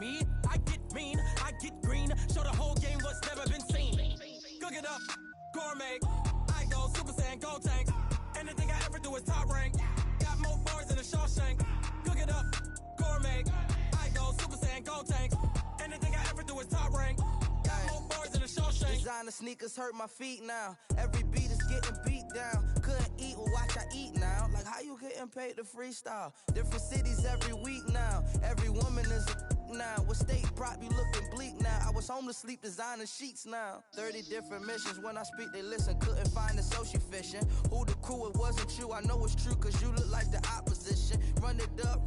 me. I get mean, I get green. Show the whole game what's never been seen. Cook it up, gourmet. I go Super Saiyan, gold tanks. Anything I ever do is top rank. Got more bars than a Shawshank. Cook it up, gourmet. I go Super Saiyan, gold tanks. Anything I ever do is top rank. Got more bars than a Shawshank. Designer sneakers hurt my feet now. Every beat is getting beat down. Couldn't eat, well watch I eat now. Like how you getting paid to freestyle? Different cities every week now. Every woman is a now. What state prop you looking bleak now? I was home to sleep designing sheets now. 30 different missions. When I speak they listen. Couldn't find the social fishing. Who the crew, it wasn't you. I know it's true cause you look like the opposition. Run it up,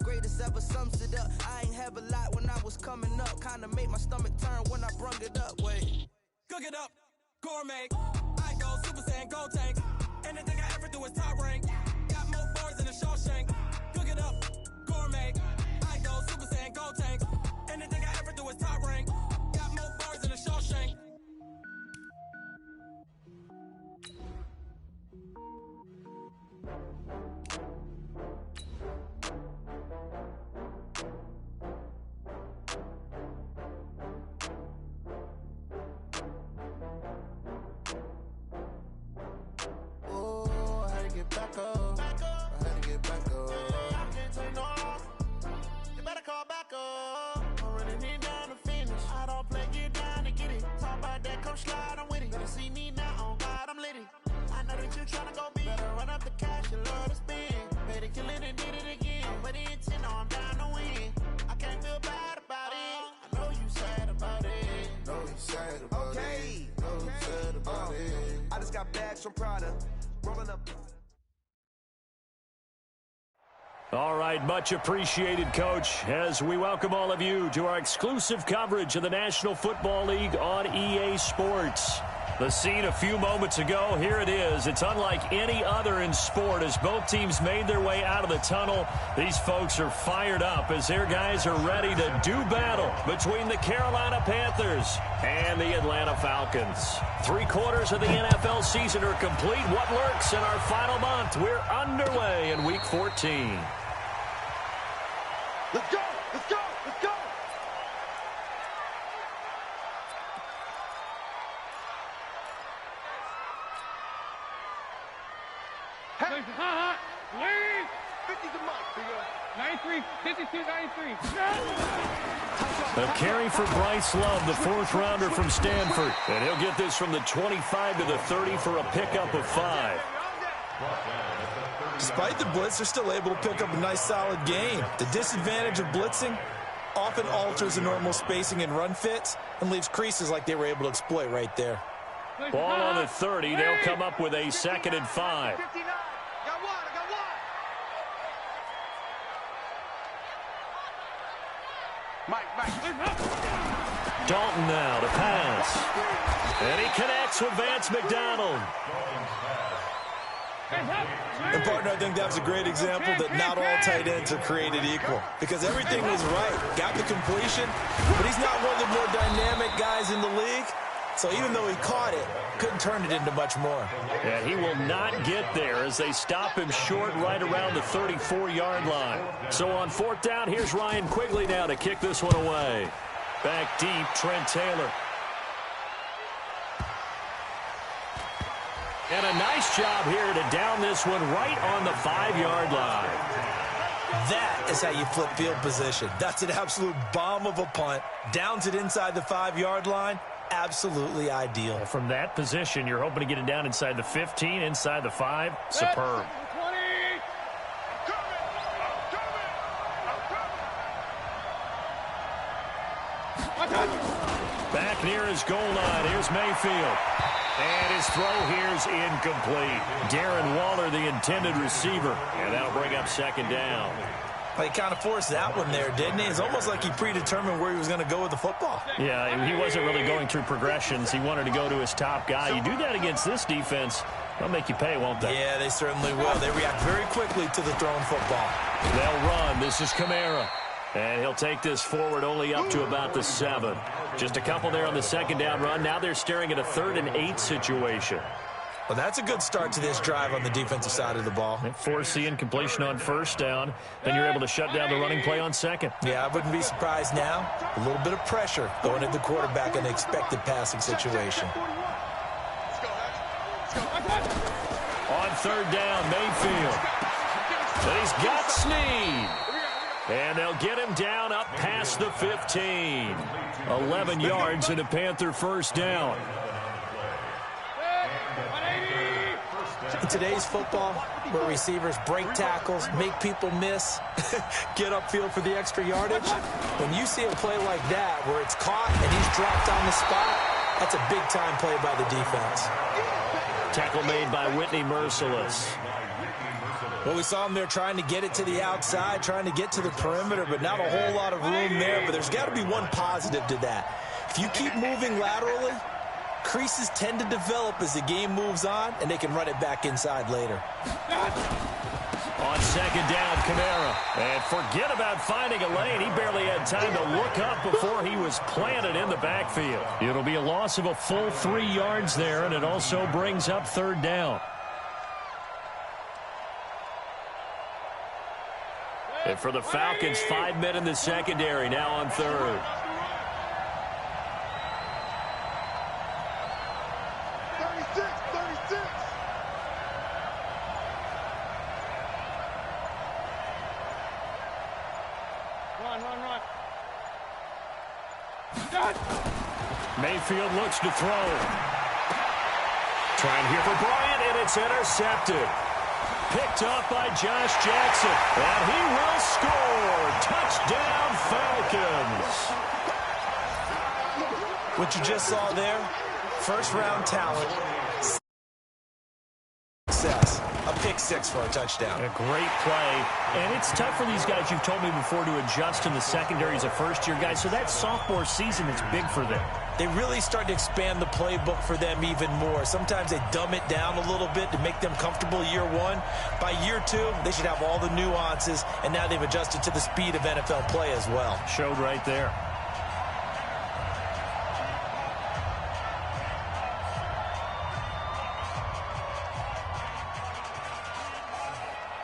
greatest ever sums it up. I ain't have a lot when I was coming up. Kinda made my stomach turn when I brung it up. Wait. Cook it up, gourmet. I go Super Saiyan, gold tanks. Anything I ever do is top rank. Got more bars than a Shawshank. Cook it up, gourmet. I go Super Saiyan, gold tanks. Anything I ever do is top rank. Got more bars than a Shawshank. Back up. I had to get back up. I can't take no loss. You better call back up. I'm running it down to finish. I don't play, get down to get it. Talk about that, come slide, I'm with it. Better see me now, on God, I'm litty. I know that you tryna go big. Better run up the cash, you love to spend. Better kill it and did it again. But the intent, no, I'm down to win. I can't feel bad about it. I know you sad about it. Know you sad about it. Know you sad about it. I just got bags from Prada. Rolling up. All right, much appreciated, Coach, as we welcome all of you to our exclusive coverage of the National Football League on EA Sports. The scene a few moments ago, here it is. It's unlike any other in sport as both teams made their way out of the tunnel. These folks are fired up as their guys are ready to do battle between the Carolina Panthers and the Atlanta Falcons. 3/4 of the NFL season are complete. What lurks in our final month? We're underway in Week 14. Let's go! Let's go! Let's go! Hey! Lead! 50's a month, bigger. 93, 52, 93. A carry for Bryce Love, the fourth-rounder from Stanford. And he'll get this from the 25 to the 30 for a pickup of 5. Despite the blitz, they're still able to pick up a nice, solid gain. The disadvantage of blitzing often alters the normal spacing and run fits and leaves creases like they were able to exploit right there. Ball on the 30. They'll come up with a 2nd and 5. 59. Got one. I got one. Mike. Dalton now to pass. And he connects with Vance McDonald. And, partner, I think that was a great example that not all tight ends are created equal because everything was right. Got the completion, but he's not one of the more dynamic guys in the league. So even though he caught it, couldn't turn it into much more. Yeah, he will not get there as they stop him short right around the 34-yard line. So on 4th down, here's Ryan Quigley now to kick this one away. Back deep, Trent Taylor. And a nice job here to down this one right on the 5-yard line. That is how you flip field position. That's an absolute bomb of a punt. Downs it inside the 5-yard line. Absolutely ideal. From that position, you're hoping to get it down inside the 15, inside the 5. Superb. Back near his goal line. Here's Mayfield. And his throw here's incomplete. Darren Waller, the intended receiver. And that'll bring up 2nd down. Well, he kind of forced that one there, didn't he? It's almost like he predetermined where he was going to go with the football. Yeah, he wasn't really going through progressions. He wanted to go to his top guy. You do that against this defense, they'll make you pay, won't they? Yeah, they certainly will. They react very quickly to the thrown football. They'll run. This is Kamara. And he'll take this forward only up to about the 7. Just a couple there on the 2nd down run. Now they're staring at a 3rd and 8 situation. Well, that's a good start to this drive on the defensive side of the ball. They force the incompletion on first down. Then you're able to shut down the running play on second. Yeah, I wouldn't be surprised now. A little bit of pressure going at the quarterback in an expected passing situation. On third down, Mayfield. But he's got Snead. And they'll get him down up past the 15. 11 yards and a Panther first down. In today's football, where receivers break tackles, make people miss, get upfield for the extra yardage, when you see a play like that where it's caught and he's dropped on the spot, that's a big-time play by the defense. Tackle made by Whitney Merciless. Well, we saw him there trying to get it to the outside, trying to get to the perimeter, but not a whole lot of room there. But there's got to be one positive to that. If you keep moving laterally, creases tend to develop as the game moves on, and they can run it back inside later. On second down, Kamara. And forget about finding a lane. He barely had time to look up before he was planted in the backfield. It'll be a loss of a full 3 yards there, and it also brings up third down. And for the Falcons, 5 men in the secondary, now on third. Mayfield looks to throw. Trying here for Bryant, and it's intercepted. Picked up by Josh Jackson, and he will score. Touchdown, Falcons. What you just saw there, first-round talent, success. A pick six for a touchdown. A great play. And it's tough for these guys, you've told me before, to adjust in the secondary as a first-year guy. So that sophomore season is big for them. They really start to expand the playbook for them even more. Sometimes they dumb it down a little bit to make them comfortable year one. By year two, they should have all the nuances, and now they've adjusted to the speed of NFL play as well. Showed right there.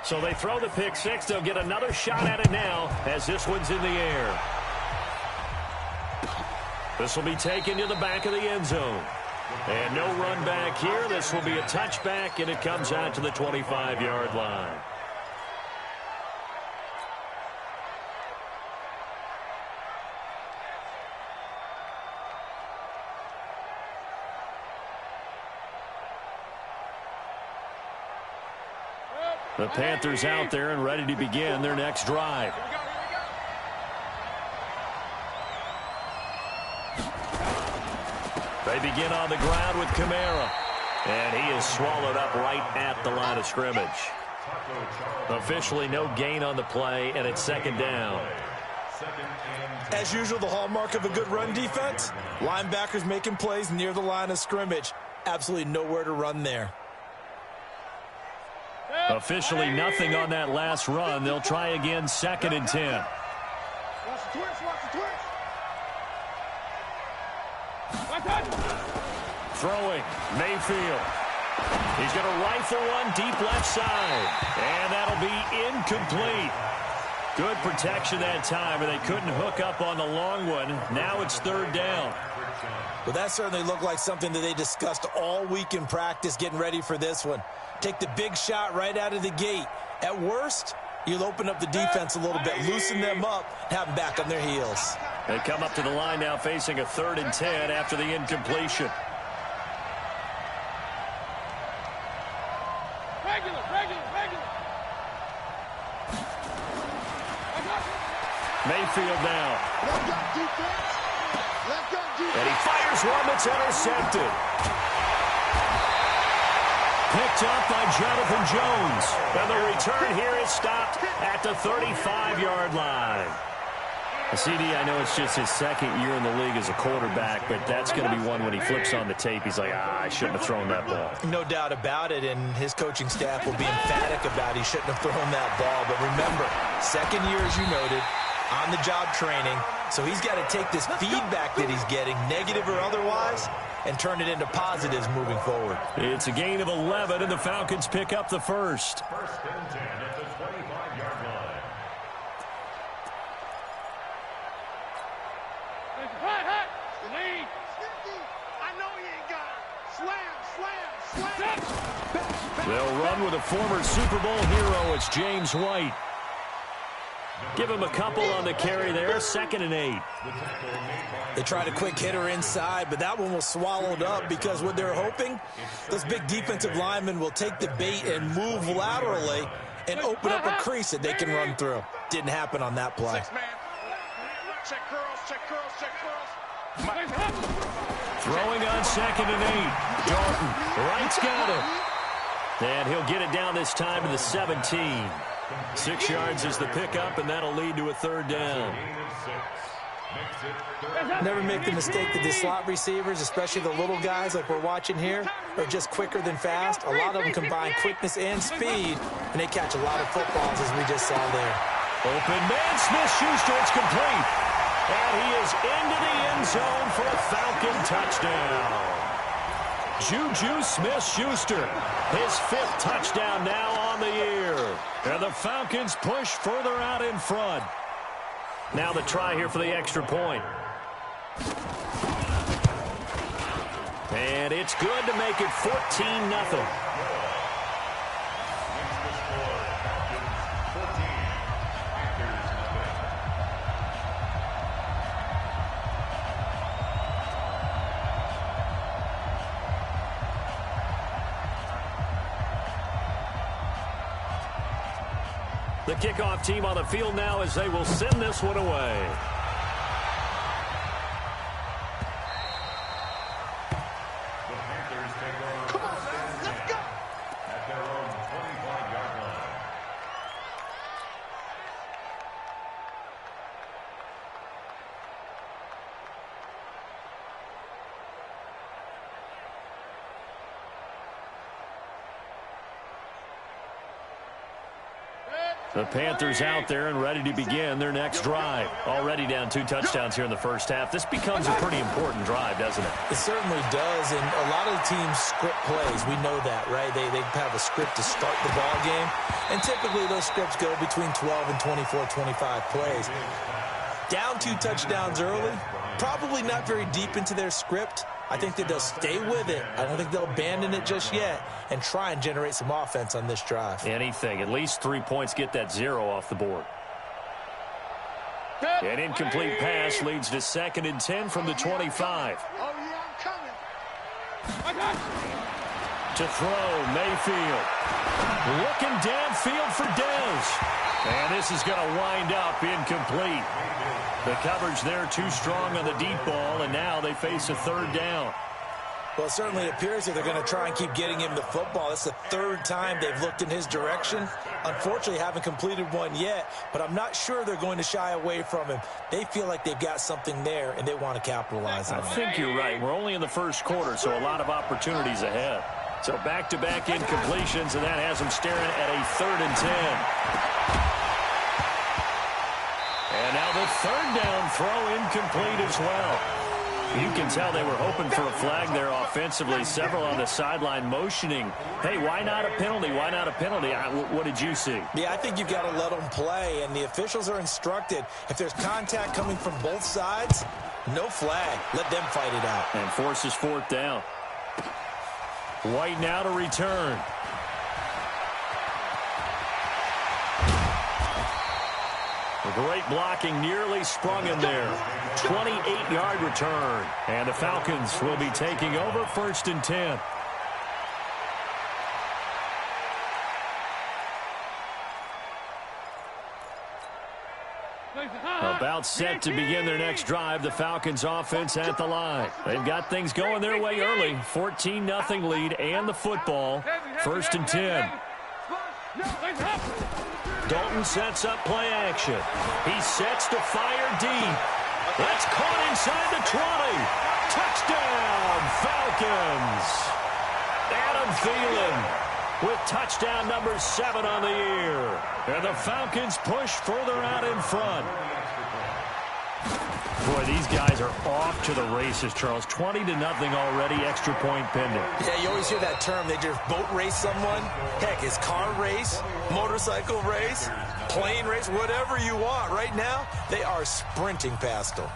So they throw the pick six. They'll get another shot at it now as this one's in the air. This will be taken to the back of the end zone. And no run back here. This will be a touchback, and it comes out to the 25-yard line. The Panthers out there and ready to begin their next drive. They begin on the ground with Kamara. And he is swallowed up right at the line of scrimmage. Officially no gain on the play, and it's second down. As usual, the hallmark of a good run defense, linebackers making plays near the line of scrimmage. Absolutely nowhere to run there. Officially nothing on that last run. They'll try again, 2nd and 10. Watch the twist, watch the twist. Throwing, Mayfield. He's going to rifle one deep left side. And that'll be incomplete. Good protection that time, and they couldn't hook up on the long one. Now it's third down. Well, that certainly looked like something that they discussed all week in practice getting ready for this one. Take the big shot right out of the gate. At worst, you'll open up the defense a little bit, loosen them up, have them back on their heels. They come up to the line now facing a 3rd and 10 after the incompletion. Regular. Mayfield now. And he fires one that's intercepted. Picked up by Jonathan Jones. And the return here is stopped at the 35-yard line. CD, I know it's just his 2nd year in the league as a quarterback, but that's going to be one when he flips on the tape. He's like, I shouldn't have thrown that ball. No doubt about it, and his coaching staff will be emphatic about he shouldn't have thrown that ball. But remember, 2nd year, as you noted, on-the-job training. So he's got to take this feedback that he's getting, negative or otherwise, and turn it into positives moving forward. It's a gain of 11, and the Falcons pick up the first. First and 10 at the 25-yard line. Hey, lead. I know he ain't got it. Slam. They'll run with a former Super Bowl hero. It's James White. Give him a couple on the carry there. 2nd and 8. They tried a quick hitter inside, but that one was swallowed up because what they're hoping, those big defensive linemen will take the bait and move laterally and open up a crease that they can run through. Didn't happen on that play. Check curls. Throwing on 2nd and 8. Dalton. Wright's got it. And he'll get it down this time to the 17. 6 yards is the pickup, and that'll lead to a 3rd down. Never make the mistake that the slot receivers, especially the little guys like we're watching here, are just quicker than fast. A lot of them combine quickness and speed, and they catch a lot of footballs, as we just saw there. Open man, Smith-Schuster, it's complete. And he is into the end zone for a Falcon touchdown. Juju Smith-Schuster, his 5th touchdown now on the year. And the Falcons push further out in front. Now the try here for the extra point. And it's good to make it 14-0. The kickoff team on the field now as they will send this one away. Come on, let's go. At their own 25-yard line. The Panthers out there and ready to begin their next drive. Already down 2 touchdowns here in the first half. This becomes a pretty important drive, doesn't it? It certainly does, and a lot of the teams script plays. We know that, right? They have a script to start the ball game, and typically those scripts go between 12 and 24, 25 plays. Down 2 touchdowns early, probably not very deep into their script. I think that they'll stay with it. I don't think they'll abandon it just yet and try and generate some offense on this drive. Anything. At least 3 points, get that 0 off the board. An incomplete pass leads to 2nd and 10 from the 25. Oh, yeah, I'm coming. I got you. To throw, Mayfield. Looking downfield for Dez. And this is going to wind up incomplete. The coverage there too strong on the deep ball, and now they face a 3rd down. Well, it certainly appears that they're going to try and keep getting him the football. It's the 3rd time they've looked in his direction. Unfortunately, haven't completed one yet, but I'm not sure they're going to shy away from him. They feel like they've got something there, and they want to capitalize on it. I think you're right. We're only in the first quarter, so a lot of opportunities ahead. So back-to-back incompletions, and that has them staring at a 3rd and 10. And now the 3rd down throw incomplete as well. You can tell they were hoping for a flag there offensively. Several on the sideline motioning, hey, why not a penalty? Why not a penalty? What did you see? Yeah, I think you've got to let them play, and the officials are instructed. If there's contact coming from both sides, no flag. Let them fight it out. And forces 4th down. White now to return. Great blocking, nearly sprung him there. 28-yard return. And the Falcons will be taking over 1st and 10. About set to begin their next drive. The Falcons offense at the line. They've got things going their way early. 14-0 lead and the football. 1st and 10. Dalton sets up play action. He sets to fire deep. That's caught inside the 20. Touchdown, Falcons. Adam Thielen with touchdown number 7 on the year. And the Falcons push further out in front. Boy, these guys are off to the races, Charles. 20-0 already, extra point pending. Yeah, you always hear that term. They just boat race someone. Heck, it's car race, motorcycle race, plane race, whatever you want. Right now, they are sprinting past them.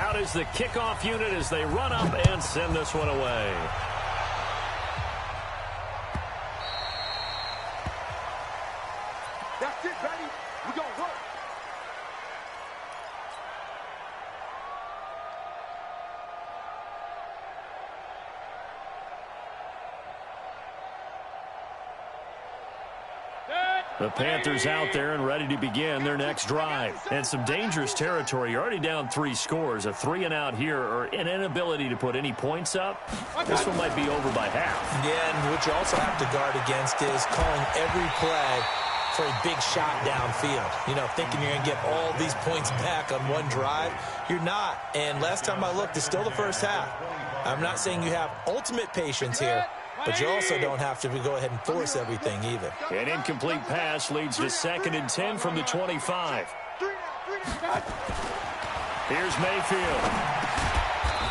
Out is the kickoff unit as they run up and send this one away. That's it, buddy. We're going to work. The Panthers out there and ready to begin their next drive. And some dangerous territory. You're already down 3 scores. A 3-and-out here or an inability to put any points up. This one might be over by half. Yeah, and what you also have to guard against is calling every play for a big shot downfield. You know, thinking you're going to get all these points back on one drive. You're not. And last time I looked, it's still the first half. I'm not saying you have ultimate patience here, but you also don't have to go ahead and force everything either. An incomplete pass leads to 2nd and 10 from the 25. Here's Mayfield.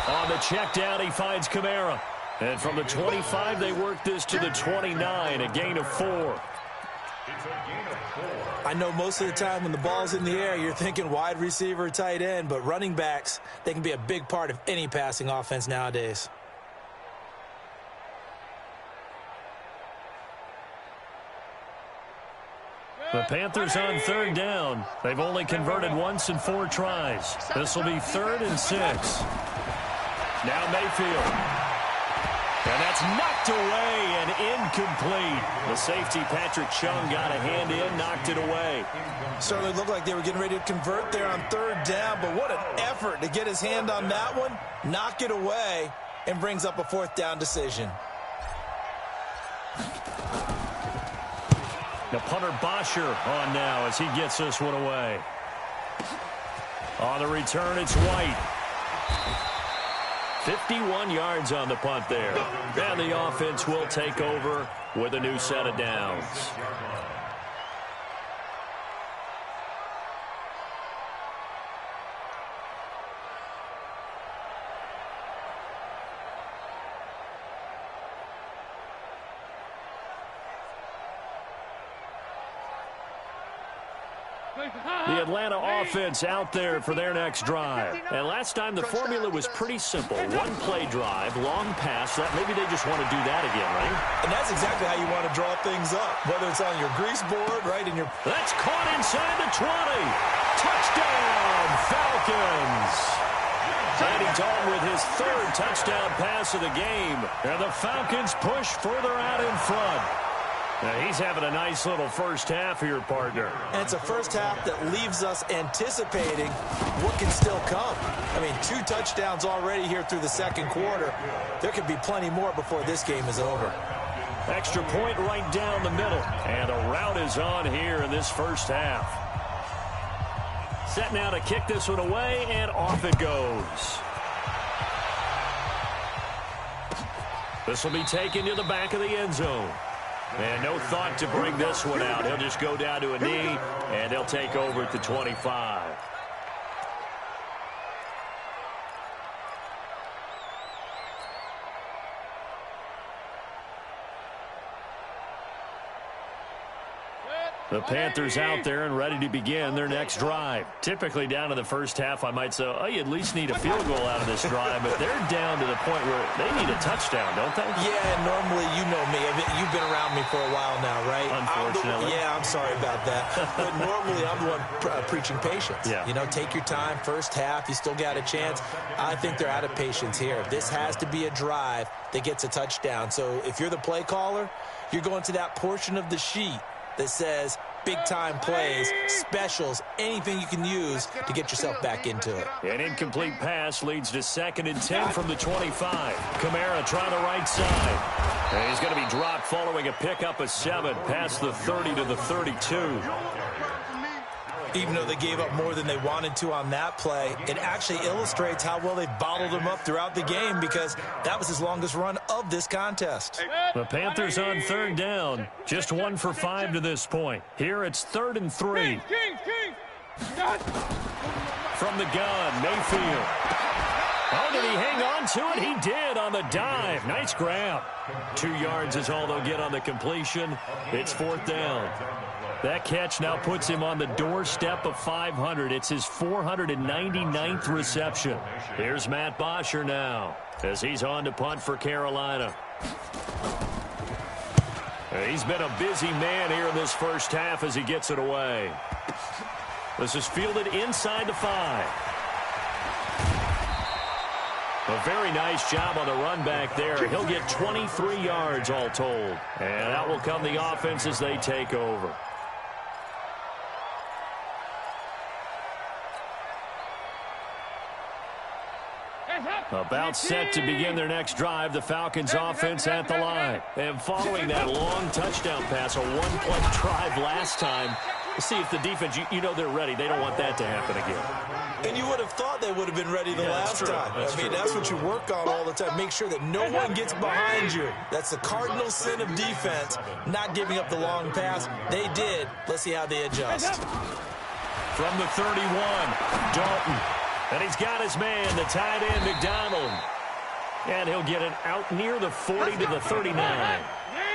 On the check down, he finds Kamara. And from the 25, they work this to the 29, a gain of 4. I know most of the time when the ball's in the air, you're thinking wide receiver, tight end, but running backs, they can be a big part of any passing offense nowadays. The Panthers on 3rd down. They've only converted once in 4 tries. This will be 3rd and 6. Now Mayfield. And that's knocked away and incomplete. The safety, Patrick Chung, got a hand in, knocked it away. Certainly looked like they were getting ready to convert there on 3rd down, but what an effort to get his hand on that one, knock it away, and brings up a 4th down decision. The punter Bosher on now as he gets this one away. On the return, it's White. 51 yards on the punt there. And the offense will take over with a new set of downs. The Atlanta offense out there for their next drive. And last time the formula was pretty simple. 1-play drive, long pass. That maybe they just want to do that again, right? And that's exactly how you want to draw things up. Whether it's on your grease board, right, in your... That's caught inside the 20. Touchdown, Falcons. Andy Dalton with his 3rd touchdown pass of the game. And the Falcons push further out in front. Now he's having a nice little first half here, partner. And it's a first half that leaves us anticipating what can still come. I mean, 2 touchdowns already here through the 2nd quarter. There could be plenty more before this game is over. Extra point right down the middle. And a route is on here in this first half. Set now to kick this one away, and off it goes. This will be taken to the back of the end zone. And no thought to bring this one out. He'll just go down to a knee, and they'll take over at the 25. The Panthers out there and ready to begin their next drive. Typically down to the first half, I might say, oh, you at least need a field goal out of this drive, but they're down to the point where they need a touchdown, don't they? Yeah, normally, you know me. You've been around me for a while now, right? Unfortunately. I'm sorry about that. But normally, I'm the one preaching patience. Yeah. You know, take your time. First half, you still got a chance. I think they're out of patience here. This has to be a drive that gets a touchdown. So if you're the play caller, you're going to that portion of the sheet that says big-time plays, specials, anything you can use to get yourself back into it. An incomplete pass leads to 2nd and 10 from the 25. Kamara trying the right side. And he's going to be dropped following a pickup of 7 past the 30 to the 32. Even though they gave up more than they wanted to on that play, it actually illustrates how well they bottled them up throughout the game because that was his longest run of this contest. The Panthers on third down. Just 1 for 5 to this point. Here it's 3rd and 3. From the gun, Mayfield. Oh, did he hang on to it? He did on the dive. Nice grab. 2 yards is all they'll get on the completion. It's 4th down. That catch now puts him on the doorstep of 500. It's his 499th reception. Here's Matt Bosher now as he's on to punt for Carolina. He's been a busy man here in this first half as he gets it away. This is fielded inside the 5. A very nice job on the run back there. He'll get 23 yards all told. And that will come the offense as they take over. About set to begin their next drive, the Falcons offense at the line. And following that long touchdown pass, a one-play drive last time, we'll see if the defense, you know they're ready. They don't want that to happen again. And you would have thought they would have been ready the last time. That's what you work on all the time. Make sure that no one gets behind you. That's the cardinal sin of defense, not giving up the long pass. They did. Let's see how they adjust. From the 31, Dalton. And he's got his man, the tight end, McDonald. And he'll get it out near the 40 to the 39.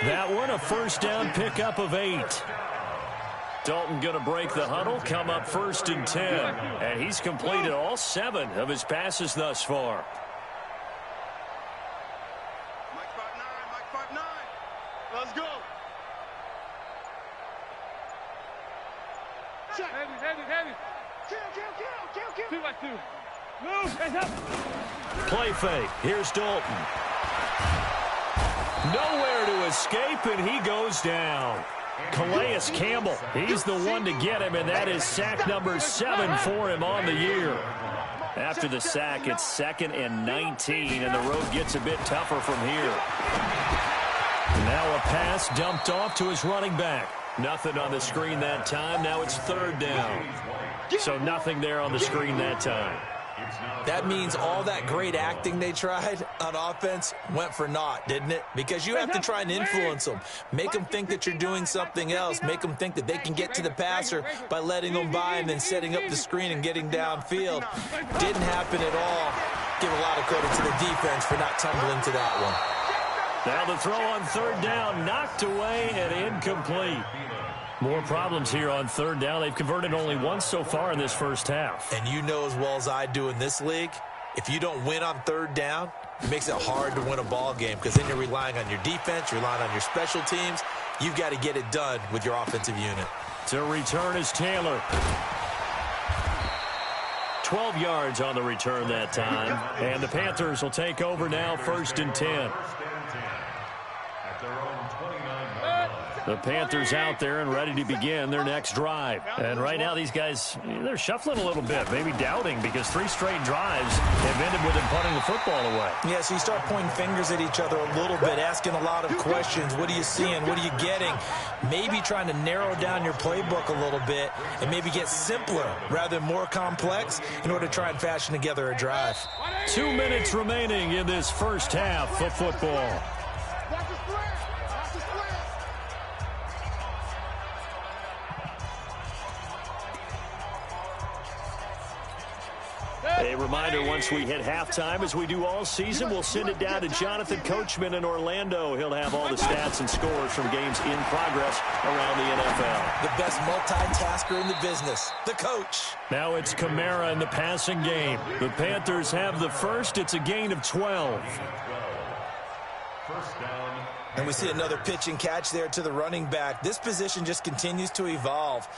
That one, a first down pickup of 8. Dalton going to break the huddle, come up 1st and 10. And he's completed all 7 of his passes thus far. Mike 5-9. Let's go. Check. Heavy. Kill. 2-by-2. Move. Hands up. Play fake. Here's Dalton. Nowhere to escape, and he goes down. Calais Campbell, he's the one to get him, and that is sack number 7 for him on the year. After the sack, it's 2nd and 19, and the road gets a bit tougher from here. Now a pass dumped off to his running back. Nothing on the screen that time. Now it's 3rd down. So nothing there on the screen that time. That means all that great acting they tried on offense went for naught, didn't it? Because you have to try and influence them. Make them think that you're doing something else. Make them think that they can get to the passer by letting them by and then setting up the screen and getting downfield. Didn't happen at all. Give a lot of credit to the defense for not tumbling to that one. Now the throw on 3rd down, knocked away and incomplete. More problems here on 3rd down. They've converted only once so far in this first half. And you know as well as I do in this league, if you don't win on 3rd down, it makes it hard to win a ball game because then you're relying on your defense, you're relying on your special teams. You've got to get it done with your offensive unit. To return is Taylor. 12 yards on the return that time. And the Panthers will take over now, 1st and 10. The Panthers out there and ready to begin their next drive. And right now these guys, they're shuffling a little bit, maybe doubting because 3 straight drives have ended with them punting the football away. Yeah, so you start pointing fingers at each other a little bit, asking a lot of questions. What are you seeing? What are you getting? Maybe trying to narrow down your playbook a little bit and maybe get simpler rather than more complex in order to try and fashion together a drive. 2 minutes remaining in this first half of football. A reminder, once we hit halftime, as we do all season, we'll send it down to Jonathan Coachman in Orlando. He'll have all the stats and scores from games in progress around the NFL. The best multitasker in the business, the coach. Now it's Kamara in the passing game. The Panthers have the first. It's a gain of 12. And we see another pitch and catch there to the running back. This position just continues to evolve.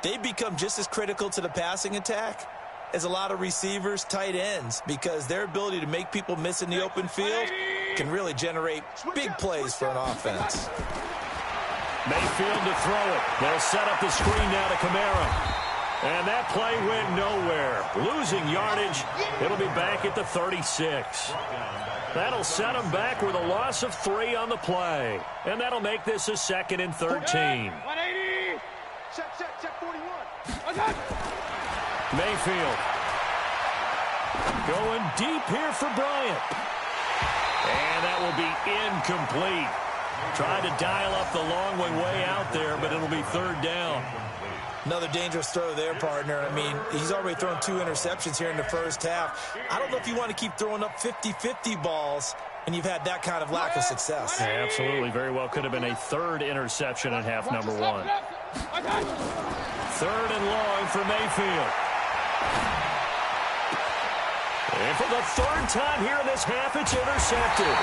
They've become just as critical to the passing attack as a lot of receivers, tight ends, because their ability to make people miss in the open field can really generate big plays for an offense. Mayfield to throw it. They'll set up the screen now to Kamara. And that play went nowhere. Losing yardage. It'll be back at the 36. That'll set them back with a loss of 3 on the play. And that'll make this a 2nd and 13. 180. Check 41. Mayfield. Going deep here for Bryant. And that will be incomplete. Tried to dial up the long way out there, but it'll be third down. Another dangerous throw there, partner. I mean, he's already thrown 2 interceptions here in the first half. I don't know if you want to keep throwing up 50-50 balls and you've had that kind of lack of success. Yeah, absolutely. Very well could have been a third interception in half number 1. Third and long for Mayfield. And for the third time here in this half, it's intercepted.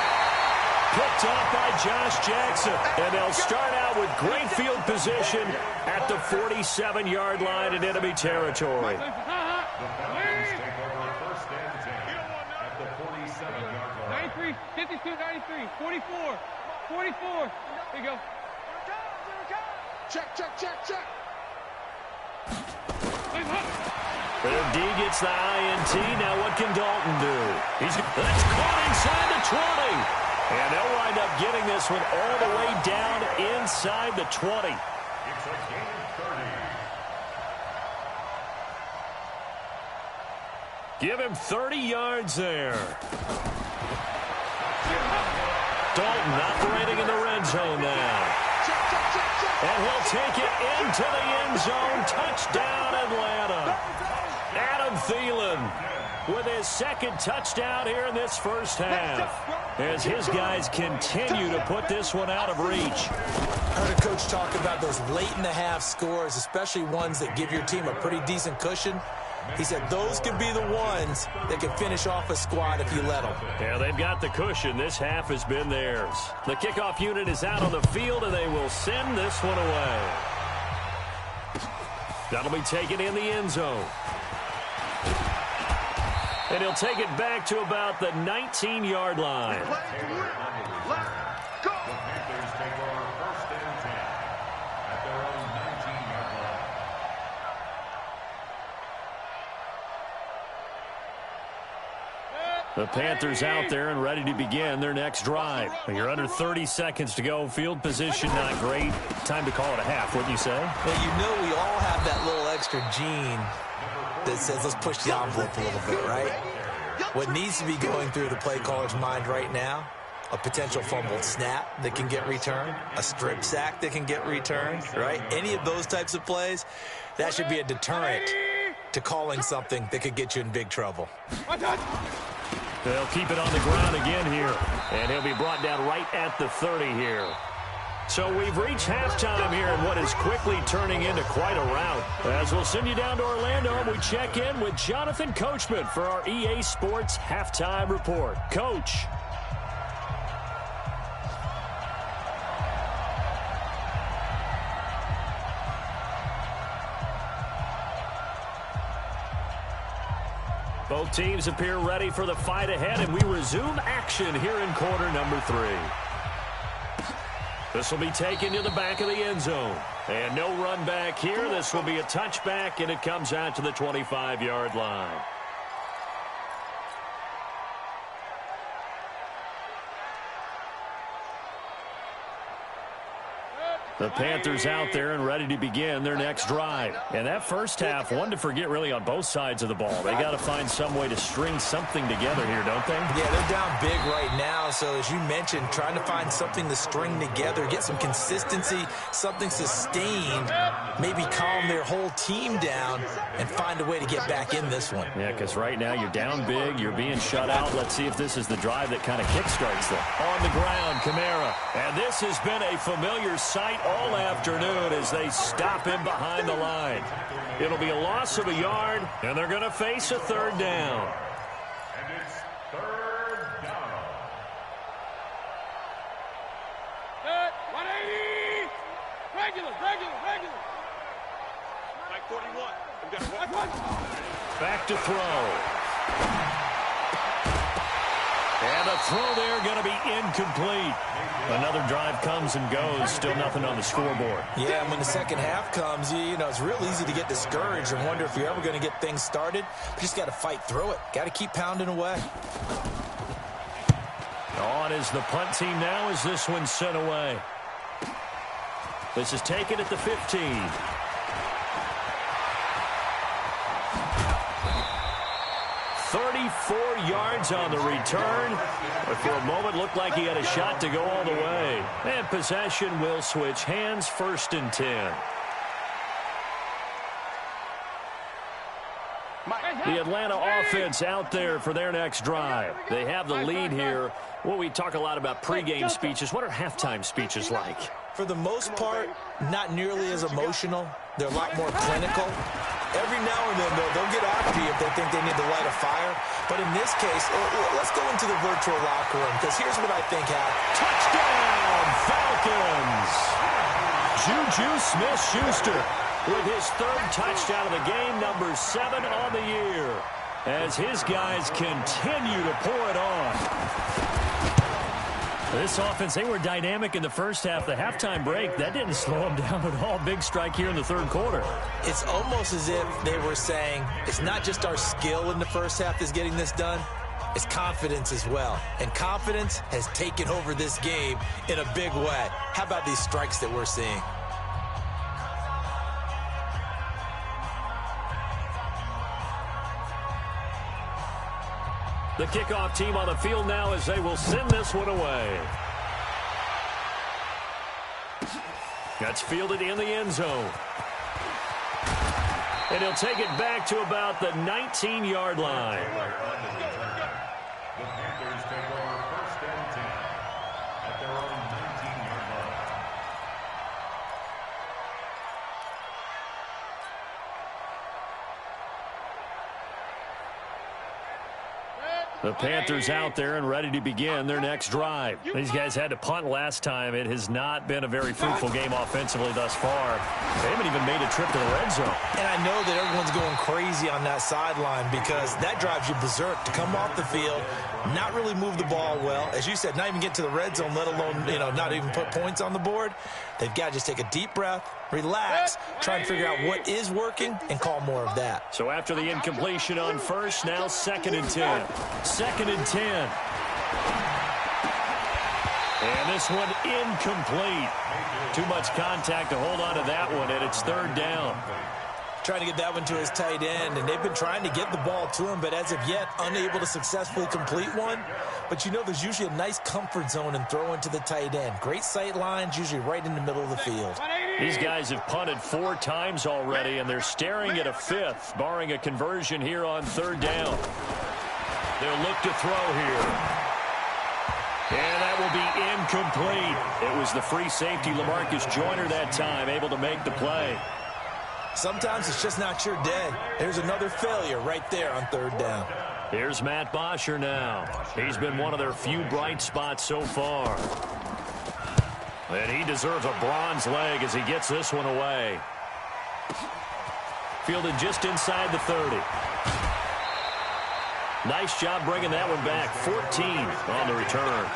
Picked off by Josh Jackson. And they'll start out with great field position at the 47-yard line in enemy territory. The Falcons take over first and 10 at the 47-yard line. 93, 52, 93, 44, 44. There you go. Check, check, check, check. Their D gets the INT. Now what can Dalton do? That's caught inside the 20. And they'll wind up getting this one all the way down inside the 20. It's a gain of 30. Give him 30 yards there. Dalton operating in the red zone now. And he'll take it into the end zone. Touchdown, Atlanta. Adam Thielen with his second touchdown here in this first half, as his guys continue to put this one out of reach. I heard a coach talk about those late-in-the-half scores, especially ones that give your team a pretty decent cushion. He said those could be the ones that can finish off a squad if you let them. Yeah, they've got the cushion. This half has been theirs. The kickoff unit is out on the field, and they will send this one away. That'll be taken in the end zone. And he'll take it back to about the 19-yard line. The Panthers take over first and 10 at their own 19-yard line. The Panthers out there and ready to begin their next drive. You're under 30 seconds to go. Field position not great. Time to call it a half, wouldn't you say? Well, you know we all have that little extra gene that says let's push the envelope a little bit, right? What needs to be going through the play caller's mind right now, a potential fumbled snap that can get returned, a strip sack that can get returned, right? Any of those types of plays, that should be a deterrent to calling something that could get you in big trouble. They'll keep it on the ground again here, and he'll be brought down right at the 30 here. So we've reached halftime here in what is quickly turning into quite a rout. As we'll send you down to Orlando, and we check in with Jonathan Coachman for our EA Sports Halftime Report. Coach. Both teams appear ready for the fight ahead, and we resume action here in quarter number 3. This will be taken to the back of the end zone. And no run back here. This will be a touchback, and it comes out to the 25-yard line. The Panthers out there and ready to begin their next drive. And that first half, one to forget really on both sides of the ball. They got to find some way to string something together here, don't they? Yeah, they're down big right now. So as you mentioned, trying to find something to string together, get some consistency, something sustained, maybe calm their whole team down and find a way to get back in this one. Yeah, because right now you're down big, you're being shut out. Let's see if this is the drive that kind of kickstarts them. On the ground, Kamara. And this has been a familiar sight all afternoon as they stop him behind the line. It'll be a loss of a yard, and they're going to face a third down. And it's third down. 180. Regular. Like 41. We got one. Back to throw. And the throw there going to be incomplete. Another drive comes and goes. Still nothing on the scoreboard. Yeah, and when the second half comes, you know, it's real easy to get discouraged and wonder if you're ever going to get things started. You just got to fight through it. Got to keep pounding away. On is the punt team now as this one's sent away. This is taken at the 15. 34 yards on the return. But for a moment, looked like he had a shot to go all the way. And possession will switch hands, 1st and 10. The Atlanta offense out there for their next drive. They have the lead here. Well, we talk a lot about pregame speeches. What are halftime speeches like? For the most part, not nearly as emotional. They're a lot more clinical. Every now and then, though, they'll get after you if they think they need to light a fire. But in this case, let's go into the virtual locker room, because here's what I think happened. Touchdown, Falcons! Juju Smith-Schuster with his 3rd touchdown of the game, number 7 on the year, as his guys continue to pour it on. This offense, they were dynamic in the first half. The halftime break, that didn't slow them down at all. Big strike here in the 3rd quarter. It's almost as if they were saying, it's not just our skill in the first half that's getting this done, it's confidence as well. And confidence has taken over this game in a big way. How about these strikes that we're seeing? The kickoff team on the field now as they will send this one away. That's fielded in the end zone. And he'll take it back to about the 19-yard line. The Panthers take over 1st and 10 at their own 19-yard line. The Panthers out there and ready to begin their next drive. These guys had to punt last time. It has not been a very fruitful game offensively thus far. They haven't even made a trip to the red zone. And I know that everyone's going crazy on that sideline because that drives you berserk to come off the field, not really move the ball well. As you said, not even get to the red zone, let alone, not even put points on the board. They've got to just take a deep breath, relax, try and figure out what is working, and call more of that. So after the incompletion on first, now 2nd and 10. 2nd and 10. And this one incomplete. Too much contact to hold on to that one, and it's 3rd down. Trying to get that one to his tight end, and they've been trying to get the ball to him, but as of yet, unable to successfully complete one. But there's usually a nice comfort zone in throwing to the tight end. Great sight lines, usually right in the middle of the field. These guys have punted 4 times already, and they're staring at a 5th, barring a conversion here on 3rd down. They'll look to throw here. And that will be incomplete. It was the free safety, LaMarcus Joyner, that time, able to make the play. Sometimes it's just not your day. There's another failure right there on 3rd down. Here's Matt Bosher now. He's been one of their few bright spots so far. And he deserves a bronze leg as he gets this one away. Fielded just inside the 30. Nice job bringing that one back. 14 on the return.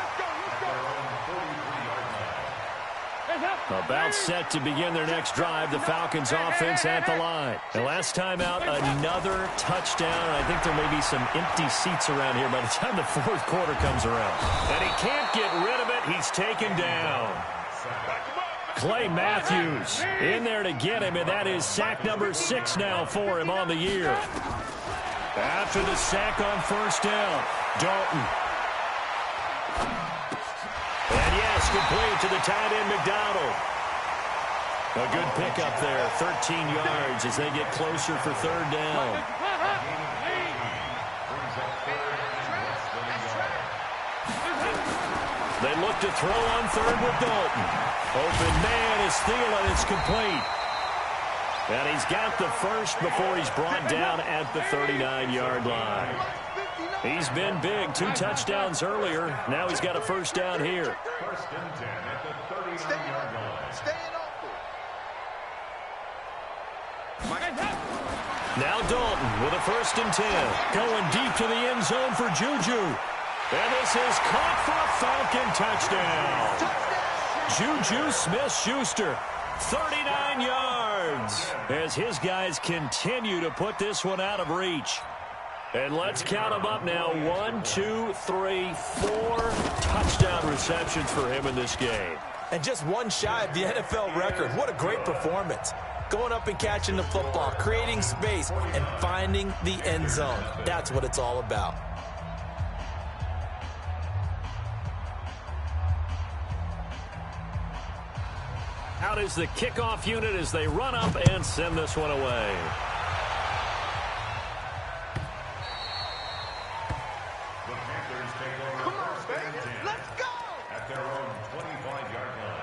About set to begin their next drive. The Falcons offense at the line. And last time out, another touchdown. I think there may be some empty seats around here by the time the 4th quarter comes around. And he can't get rid of it. He's taken down. Clay Matthews in there to get him, and that is sack number 6 now for him on the year. After the sack on 1st down, Dalton. And yes, complete to the tight end, McDonald. A good pickup there, 13 yards as they get closer for 3rd down. They look to throw on 3rd with Dalton. Open man is Thielen. It's complete. And he's got the first before he's brought down at the 39-yard line. He's been big. 2 touchdowns earlier. Now he's got a 1st down here. 1st and 10 at the 39-yard line. Now Dalton with a 1st and 10. Going deep to the end zone for Juju. And this is caught for a Falcon touchdown. Juju Smith-Schuster, 39 yards. As his guys continue to put this one out of reach. And let's count them up now. 1, 2, 3, 4 touchdown receptions for him in this game. And just one shy of the NFL record. What a great performance. going up and catching the football, creating space, and finding the end zone. That's what it's all about. Out is the kickoff unit as they run up and send this one away. The Panthers take over first and 10. Let's go! At their own 25-yard line.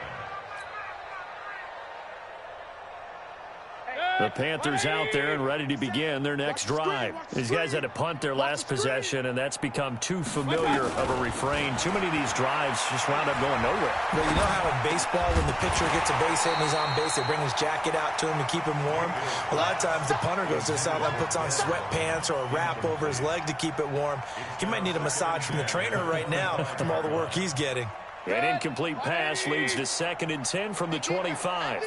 The Panthers out there and ready to begin their next drive. These guys had to punt their last possession, and that's become too familiar of a refrain. Too many of these drives just wound up going nowhere. Well, you know how in baseball, when the pitcher gets a base hit and he's on base, they bring his jacket out to him to keep him warm? A lot of times the punter goes to the sideline, puts on sweatpants or a wrap over his leg to keep it warm. He might need a massage from the trainer right now from all the work he's getting. An incomplete pass leads to 2nd and 10 from the 25.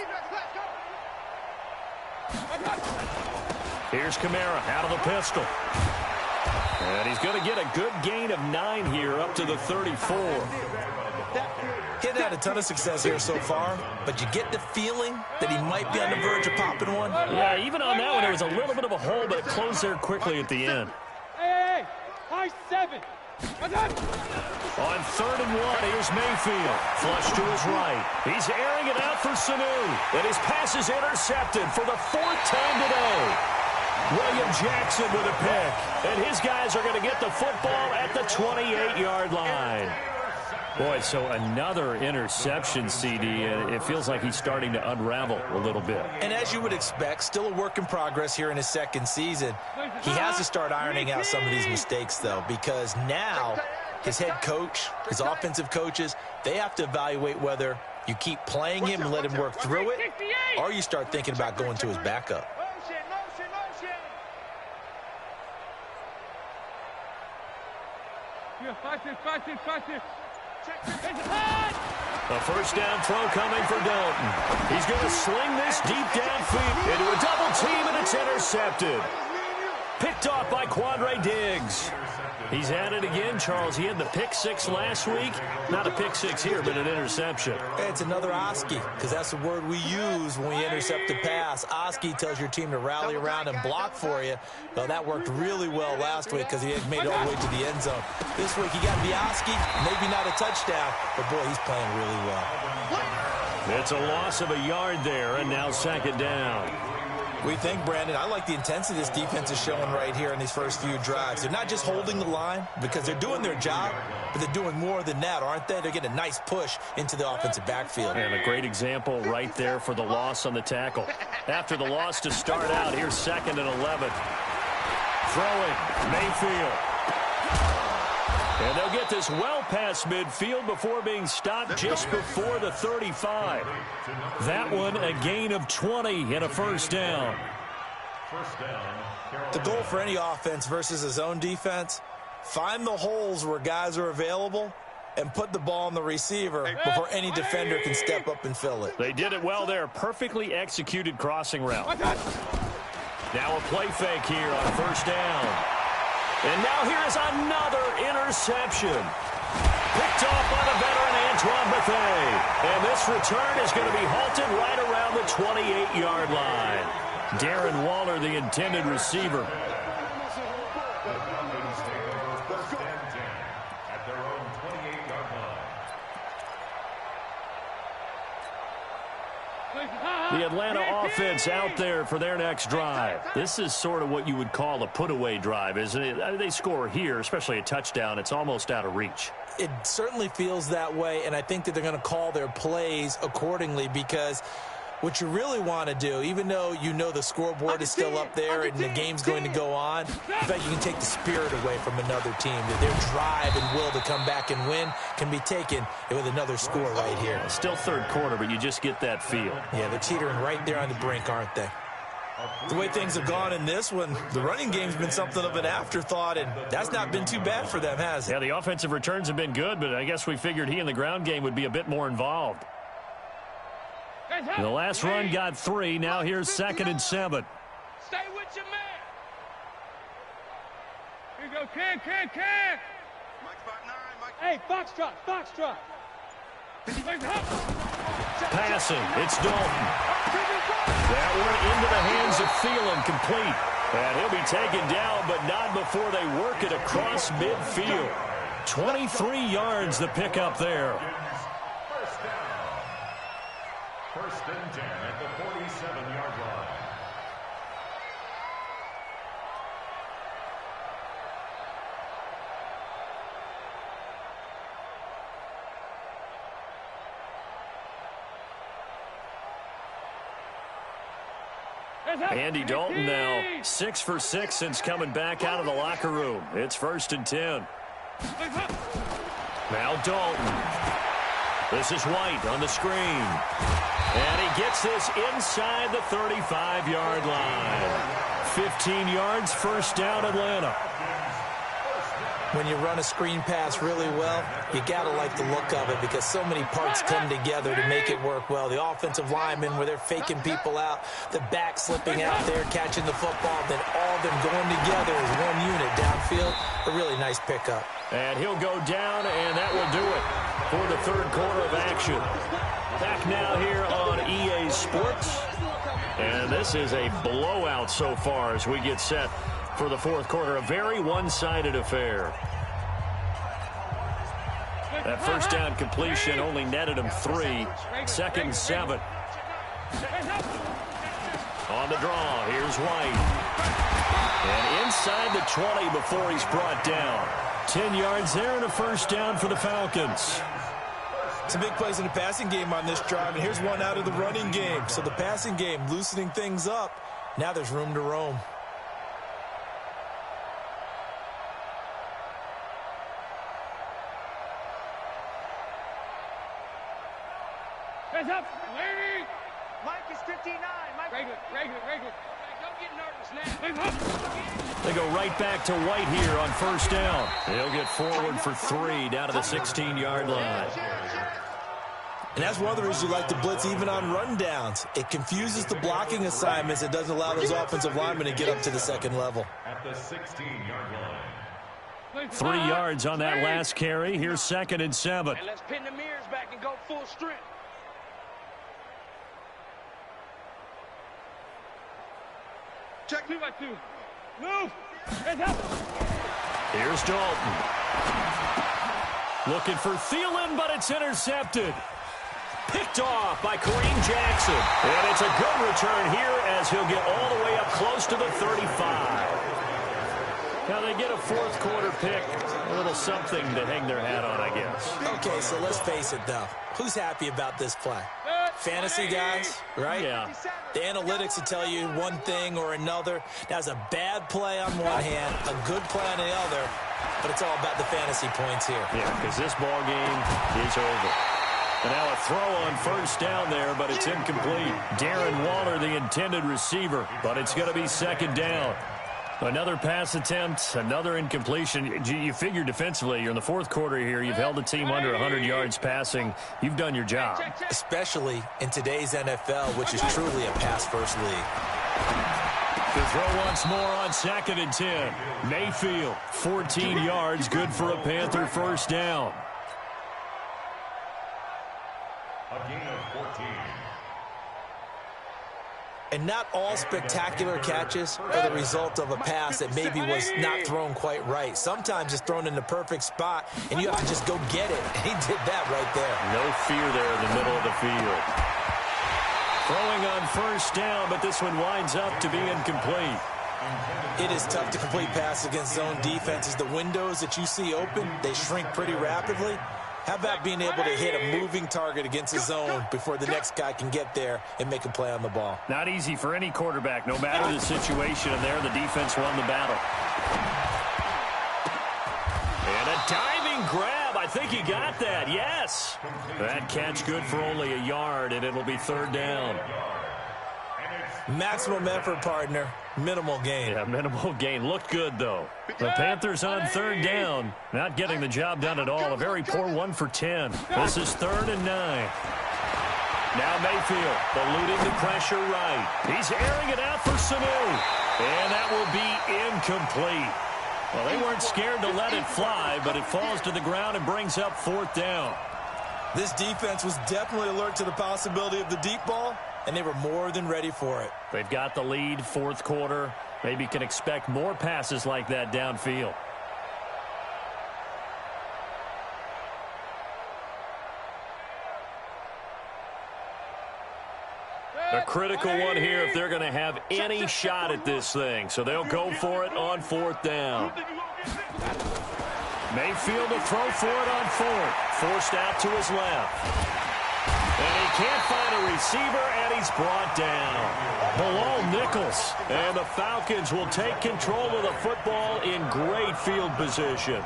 Here's Kamara out of the pistol. And he's going to get a good gain of 9 here up to the 34. He hadn't had a ton of success here so far, but you get the feeling that he might be on the verge of popping one. Yeah, even on that one, there was a little bit of a hole, but it closed there quickly at the end. Hey, high 7. On 3rd and 1, here's Mayfield. Flush to his right. He's airing it out for Sanu. And his pass is intercepted for the 4th time today. William Jackson with a pick. And his guys are going to get the football at the 28-yard line. Boy, so another interception, CD, and it feels like he's starting to unravel a little bit. And as you would expect, still a work in progress here in his 2nd season. He has to start ironing out some of these mistakes, though, because now his head coach, his offensive coaches, they have to evaluate whether you keep playing him and let him work through it, or you start thinking about going to his backup. A first down throw coming for Dalton. He's going to sling this deep downfield into a double team, and it's intercepted. Picked off by Quandre Diggs. He's at it again, Charles. He had the pick 6 last week. Not a pick 6 here, but an interception. It's another Oski, because that's the word we use when we intercept a pass. Oski tells your team to rally around and block for you. Well, that worked really well last week because he had made it all the way to the end zone. This week he got the Oski, maybe not a touchdown, but boy, he's playing really well. It's a loss of a yard there, and now 2nd down. We think, Brandon, I like the intensity this defense is showing right here in these first few drives. They're not just holding the line because they're doing their job, but they're doing more than that, aren't they? They're getting a nice push into the offensive backfield. And a great example right there for the loss on the tackle. After the loss to start out, here's 2nd and 11. Throwing, Mayfield. And they'll get this well past midfield before being stopped just before the 35. That one, a gain of 20 and a first down. The goal for any offense versus a zone defense, find the holes where guys are available and put the ball on the receiver before any defender can step up and fill it. They did it well there. Perfectly executed crossing route. Now a play fake here on 1st down. And now here's another interception. Picked off by the veteran Antoine Bethea. And this return is going to be halted right around the 28-yard line. Darren Waller, the intended receiver. The Atlanta offense out there for their next drive. This is sort of what you would call a put-away drive, isn't it? They score here, especially a touchdown. It's almost out of reach. It certainly feels that way, and I think that they're going to call their plays accordingly because what you really want to do, even though you know the scoreboard is still up there and the game's going to go on, in fact, you can take the spirit away from another team. That their drive and will to come back and win can be taken with another score right here. Still 3rd quarter, but you just get that feel. Yeah, they're teetering right there on the brink, aren't they? The way things have gone in this one, the running game's been something of an afterthought, and that's not been too bad for them, has it? Yeah, the offensive returns have been good, but I guess we figured he in the ground game would be a bit more involved. The last run got 3. Now here's 2nd and 7. Stay with your man. Here you go, Ken. Mike spot 9, Mike. Hey, Foxtrot. Passing, it's Dalton. That one into the hands of Thielen, complete. And he'll be taken down, but not before they work it across midfield. 23 yards the pickup there. First down. First and 10 at the 47-yard line. Andy Dalton now 6 for 6 since coming back out of the locker room. It's first and 10. Now Dalton. This is White on the screen. And he gets this inside the 35-yard line. 15 yards, first down Atlanta. When you run a screen pass really well, you got to like the look of it because so many parts come together to make it work well. The offensive linemen, where they're faking people out, the back slipping out there, catching the football, then all of them going together as one unit downfield. A really nice pickup. And he'll go down, and that will do it for the third quarter of action. Back now here on EA Sports. And this is a blowout so far as we get set for the fourth quarter. A very one-sided affair. That first down completion only netted him 3. Second and 7. On the draw, here's White. And inside the 20 before he's brought down. 10 yards there and a first down for the Falcons. Some big plays in the passing game on this drive, and here's one out of the running game. So the passing game loosening things up. Now there's room to roam. Hands up. Lady. Mike is 59. Mike. Regular. Don't get nervous now. They go right back to White here on first down. They'll get forward for 3 down to the 16-yard line. And that's one of the reasons you like to blitz even on rundowns. It confuses the blocking assignments. It doesn't allow those offensive linemen to get up to the second level. At the 16-yard line. 3 yards on that last carry. Here's second and 7. And let's pin the mirrors back and go full strength. Check 2 by 2. Move. Hands up. Here's Dalton. Looking for Thielen, but it's intercepted. Picked off by Kareem Jackson. And it's a good return here as he'll get all the way up close to the 35. Now they get a fourth quarter pick. A little something to hang their hat on, I guess. Okay, so let's face it, though. Who's happy about this play? Fantasy guys, right? Yeah. The analytics will tell you one thing or another. That's a bad play on one hand, a good play on the other, but it's all about the fantasy points here. Yeah, because this ball game is over. And now a throw on first down there, but it's incomplete. Darren Waller, the intended receiver, but it's going to be second down. Another pass attempt, another incompletion. You figure defensively, you're in the fourth quarter here. You've held the team under 100 yards passing. You've done your job. Especially in today's NFL, which is truly a pass-first league. The throw once more on second and 10. Mayfield, 14 yards, good for a Panther first down. A gain of 14. And not all spectacular catches are the result of a pass that maybe was not thrown quite right. Sometimes it's thrown in the perfect spot, and you have to just go get it. And he did that right there. No fear there in the middle of the field. Throwing on first down, but this one winds up to be incomplete. It is tough to complete passes against zone defenses. The windows that you see open, they shrink pretty rapidly. How about being able to hit a moving target against a zone before the next guy can get there and make a play on the ball? Not easy for any quarterback, no matter the situation. And there, the defense won the battle. And a diving grab. I think he got that. Yes. That catch good for only a yard, and it'll be third down. Maximum effort, partner. Minimal gain. Yeah, minimal gain. Looked good, though. The Panthers on third down. Not getting the job done at all. A very poor 1 for 10. This is 3rd and 9. Now Mayfield eluding the pressure right. He's airing it out for Sanu. And that will be incomplete. Well, they weren't scared to let it fly, but it falls to the ground and brings up 4th down. This defense was definitely alert to the possibility of the deep ball, and they were more than ready for it. They've got the lead, fourth quarter. Maybe can expect more passes like that downfield. A critical one here if they're going to have any shot at this thing. So they'll go for it on fourth down. Mayfield to throw for it on fourth. Forced out to his left. And he can't find a receiver, and he's brought down below Nichols. And the Falcons will take control of the football in great field position.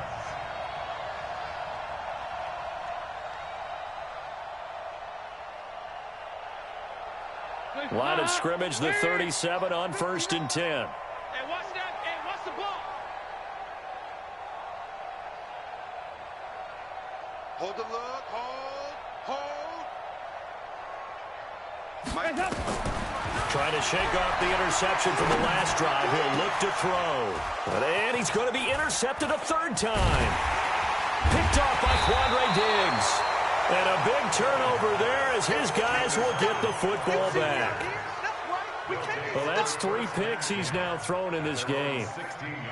Line of scrimmage, the 37 on 1st and 10. Hey, watch that. Hey, watch the ball. Hold the look. Hold. Trying to shake off the interception from the last drive. He'll look to throw. And he's going to be intercepted a third time. Picked off by Quandre Diggs. And a big turnover there as his guys will get the football back. Well, that's 3 picks he's now thrown in this game.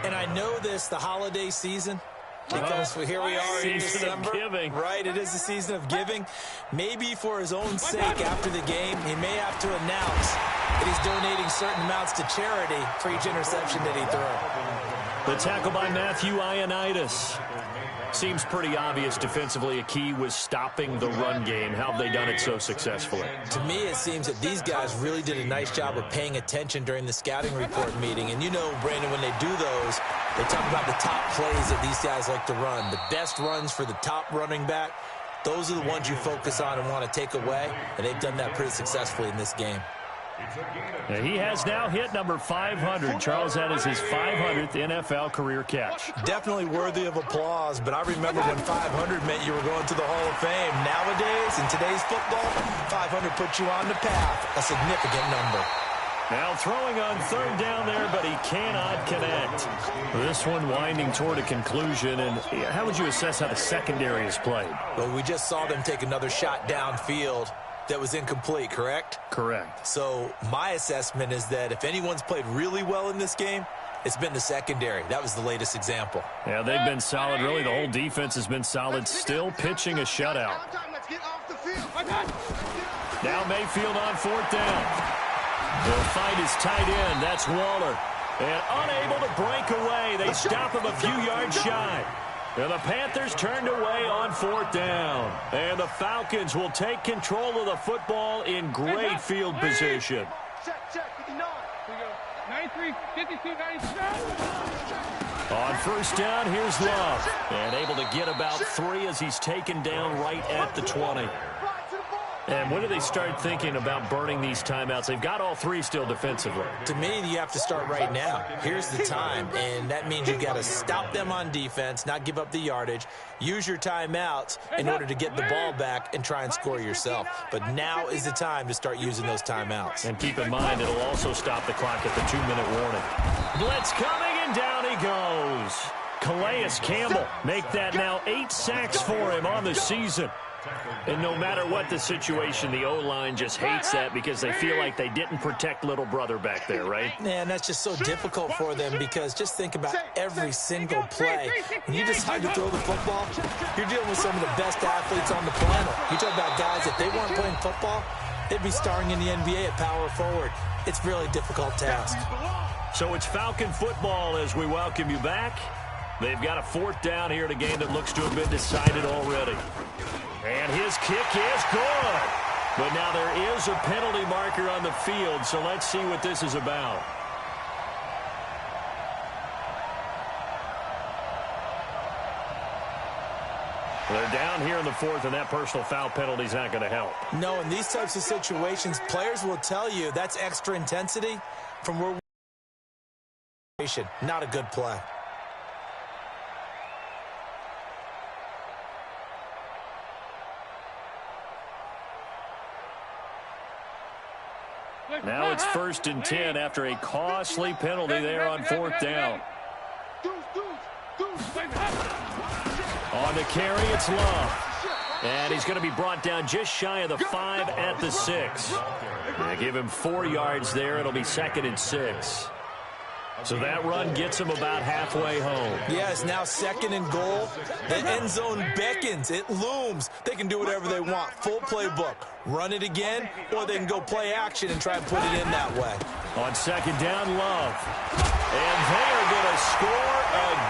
And I know this, the holiday season, because here we are in December. Giving. Right, it is the season of giving. Maybe for his own sake after the game, he may have to announce that he's donating certain amounts to charity for each interception that he threw. The tackle by Matthew Ioannidis. Seems pretty obvious defensively a key was stopping the run game. How have they done it so successfully? To me, it seems that these guys really did a nice job of paying attention during the scouting report meeting. And you know, Brandon, when they do those, they talk about the top plays that these guys like to run. The best runs for the top running back, those are the ones you focus on and want to take away. And they've done that pretty successfully in this game. Now, he has now hit number 500. Charles, that is his 500th NFL career catch. Definitely worthy of applause, but I remember when 500 meant you were going to the Hall of Fame. Nowadays, in today's football, 500 puts you on the path, a significant number. Now throwing on third down there, but he cannot connect. This one winding toward a conclusion, and how would you assess how the secondary has played? Well, we just saw them take another shot downfield that was incomplete, correct? Correct. So my assessment is that if anyone's played really well in this game, it's been the secondary. That was the latest example. Yeah, they've been solid. Really, the whole defense has been solid. Still pitching a shutout. Now Mayfield on fourth down. He'll find his tight end. That's Waller. And unable to break away. They stop him a few yards shy. And the Panthers turned away on fourth down. And the Falcons will take control of the football in great field position. Check, 59. Here we go. 93, 52, 97. On first down, here's Love. And able to get about 3 as he's taken down right at the 20. And when do they start thinking about burning these timeouts? They've got all 3 still defensively. To me, you have to start right now. Here's the time, and that means you've got to stop them on defense, not give up the yardage, use your timeouts in order to get the ball back and try and score yourself. But now is the time to start using those timeouts. And keep in mind, it'll also stop the clock at the 2-minute warning. Blitz coming, and down he goes. Calais Campbell make that now 8 sacks for him on the season. And no matter what the situation, the O-line just hates that because they feel like they didn't protect little brother back there, right? Man, that's just so difficult for them because just think about every single play. When you decide to throw the football, you're dealing with some of the best athletes on the planet. You talk about guys, if they weren't playing football, they'd be starring in the NBA at power forward. It's a really difficult task. So it's Falcon football as we welcome you back. They've got a fourth down here in a game that looks to have been decided already. And his kick is good. But now there is a penalty marker on the field, so let's see what this is about. They're down here in the fourth, and that personal foul penalty is not going to help. No, in these types of situations, players will tell you that's extra intensity from where we not a good play. Now it's 1st and 10 after a costly penalty there on fourth down. On the carry, it's Love. And he's going to be brought down just shy of the 5 at the 6. They give him 4 yards there. It'll be 2nd and 6. So that run gets him about halfway home. Yeah, it's now 2nd and goal. The end zone beckons. It looms. They can do whatever they want. Full playbook. Run it again, or they can go play action and try and put it in that way. On 2nd down, Love. And they are going to score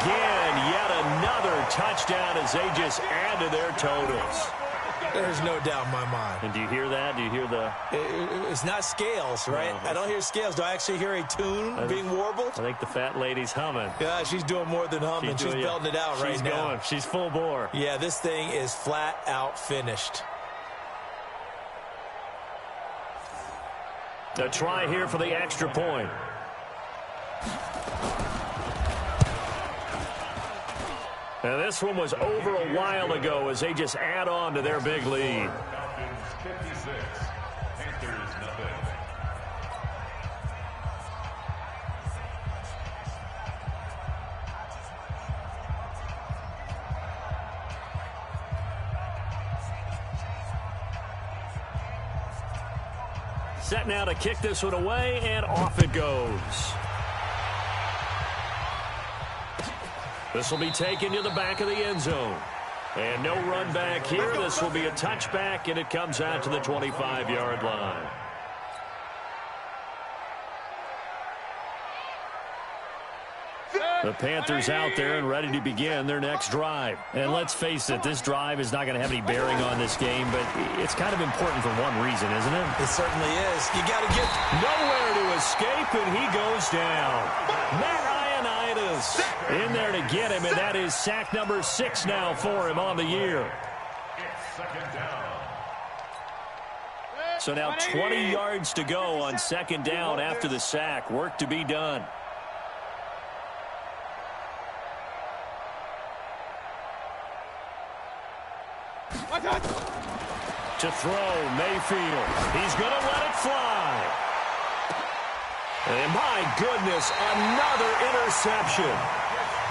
again. Yet another touchdown as they just add to their totals. There's no doubt in my mind. And do you hear that? Do you hear the... It's not scales, right? No. I don't hear scales. Do I actually hear a tune being warbled? I think the fat lady's humming. Yeah, she's doing more than humming. She's belting it out right now. She's going. She's full bore. Yeah, this thing is flat out finished. A try here for the extra point. And this one was over a while ago as they just add on to their big lead. Falcons 56, Panthers nothing. Set now to kick this one away, and off it goes. This will be taken to the back of the end zone. And no run back here. This will be a touchback, and it comes out to the 25-yard line. The Panthers out there and ready to begin their next drive. And let's face it, this drive is not going to have any bearing on this game, but it's kind of important for one reason, isn't it? It certainly is. You got to get nowhere to escape, and he goes down. In there to get him, and that is sack number 6 now for him on the year. It's 2nd down. So now 20 yards to go on 2nd down after the sack. Work to be done. To throw, Mayfield. He's going to let it fly. And my goodness, another interception.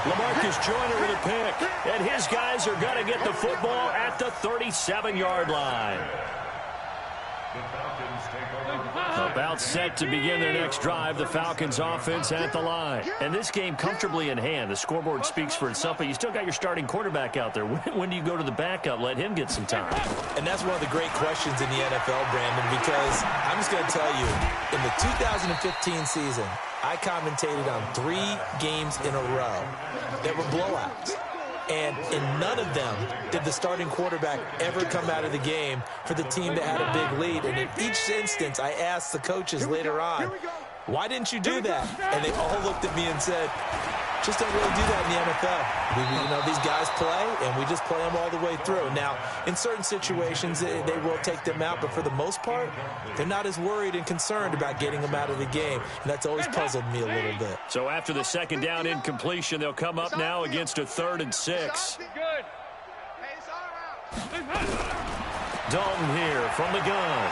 LaMarcus Joyner with a pick. And his guys are going to get the football at the 37-yard line. The Falcons take over. About set to begin their next drive. The Falcons offense at the line. And this game comfortably in hand. The scoreboard speaks for itself, but you still got your starting quarterback out there. When do you go to the backup? Let him get some time. And that's one of the great questions in the NFL, Brandon, because I'm just going to tell you, in the 2015 season, I commentated on 3 games in a row that were blowouts. And in none of them did the starting quarterback ever come out of the game for the team that had a big lead. And in each instance, I asked the coaches later on, why didn't you do that? And they all looked at me and said, just don't really do that in the NFL. You know, these guys play, and we just play them all the way through. Now, in certain situations, they will take them out, but for the most part, they're not as worried and concerned about getting them out of the game, and that's always puzzled me a little bit. So after the 2nd down incompletion, they'll come up now against a 3rd and 6. Dalton here from the gun.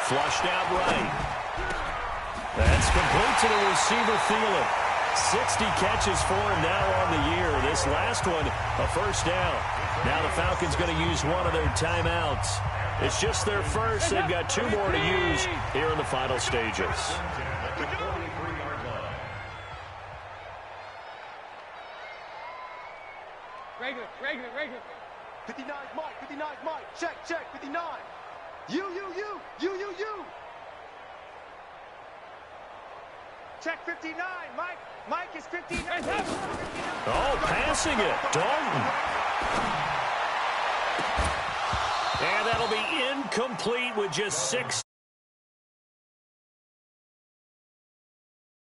Flushed out right. That's complete to the receiver, Thielen. 60 catches for him now on the year. This last one, a 1st down. Now the Falcons going to use one of their timeouts. It's just their first. They've got 2 more to use here in the final stages. Regular. 59, Mike. Check, 59. You. Check 59, Mike. Mike is 59. Oh, passing it. Dalton. And that'll be incomplete with just 6